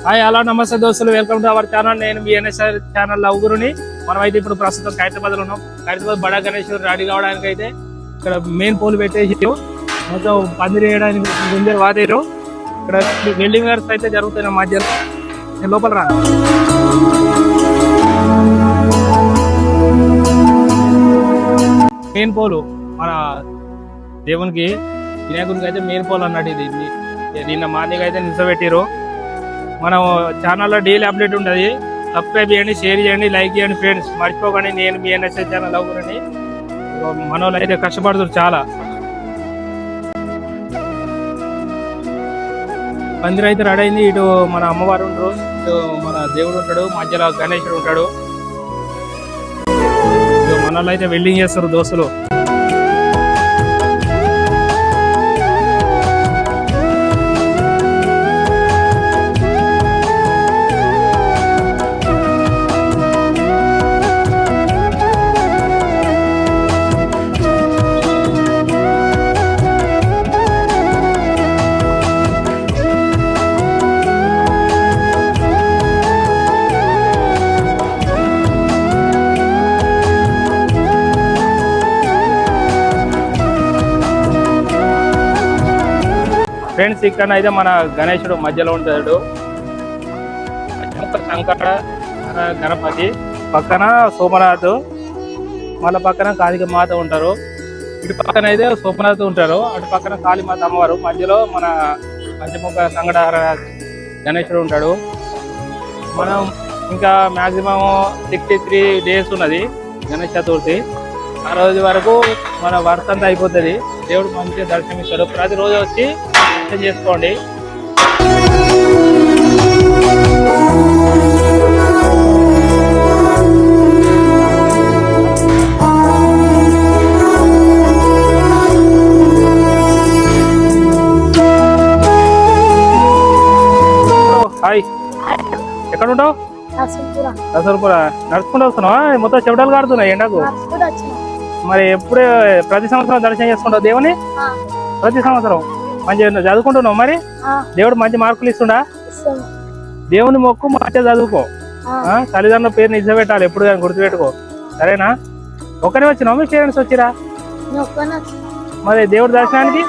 Hi hello నమస్తే దోస్తులు, welcome to our channel. నేను మీ ఎన్ఎస్ఆర్ ఛానల్ లవ్గురుని. మనమైతే ఇప్పుడు ప్రస్తుతం ఖైరతాబాద్లో ఉన్నాం. ఖైరతాబాద్ బడా గణేష్ రెడీ కావడానికి అయితే ఇక్కడ మెయిన్ పోల్ పెట్టేసి మొత్తం పందిరి వేయడానికి ముందర వాదేరు. ఇక్కడ వెల్డింగ్ వర్క్స్ అయితే జరుగుతున్నాయి మధ్యలో. నేను లోపల రా. మెయిన్ పోలు మన దేవునికి వినాయకునికి అయితే మెయిన్ పోల్ అన్నట్టు. ఇది నిన్న మార్నింగ్ అయితే నిల్చోబెట్టారు. మనం ఛానల్లో డైలీ అప్డేట్ ఉంటుంది. సబ్స్క్రైబ్ చేయండి, షేర్ చేయండి, లైక్ చేయండి ఫ్రెండ్స్. మర్చిపోకండి. నేను మీ ఎన్ఎస్ఐ ఛానల్ లవ్గురుని. మన వాళ్ళు అయితే కష్టపడుతారు చాలా. పందిరి అయితే రెడీ అయింది. ఇటు మన అమ్మవారు ఉంటారు, ఇటు మన దేవుడు ఉంటాడు, మధ్యలో గణేశుడు ఉంటాడు. మన వాళ్ళు అయితే వెల్డింగ్ చేస్తారు దోస్తులు. ఫ్రెండ్స్, ఇక్కడ అయితే మన గణేశుడు మధ్యలో ఉంటాడు. శంకర గణపతి పక్కన సోమనాథ్, మళ్ళీ పక్కన కాళికమాత ఉంటారు. ఇటు పక్కన అయితే సోమనాథ్ ఉంటారు, అటు పక్కన కాళీమాత అమ్మవారు, మధ్యలో మన పంచముఖ సంగడార గణేశుడు ఉంటాడు. మనం ఇంకా మ్యాక్సిమం 63 days ఉన్నది గణేష్ చతుర్థి. ఆ రోజు వరకు మన వర్క్ అంతా అయిపోతుంది. దేవుడు మంచిగా దర్శనమిస్తాడు. ప్రతిరోజు వచ్చి దర్శనం చేసుకోండి. హాయ్, ఎక్కడ ఉంటావు? రసూల్పుర. నడుచుకుంటూ వస్తున్నావా? మొత్తం చెమటలు కాడుతున్నాయి ఎండకు. మరి ఎప్పుడే ప్రతి సంవత్సరం దర్శనం చేసుకుంటావు దేవుని? ప్రతి సంవత్సరం మంచిగా చదువుకుంటున్నావు? మరి దేవుడు మంచి మార్కులు ఇస్తుండా? దేవుని మొక్కు మంచిగా చదువుకో. తల్లిదండ్రుల పేరు నిజబెట్టాలి ఎప్పుడు కానీ, గుర్తుపెట్టుకో. సరేనా? ఒక్కనే వచ్చినావు? మీ పేరెంట్స్ వచ్చిరా? మరి దేవుడి దర్శనానికి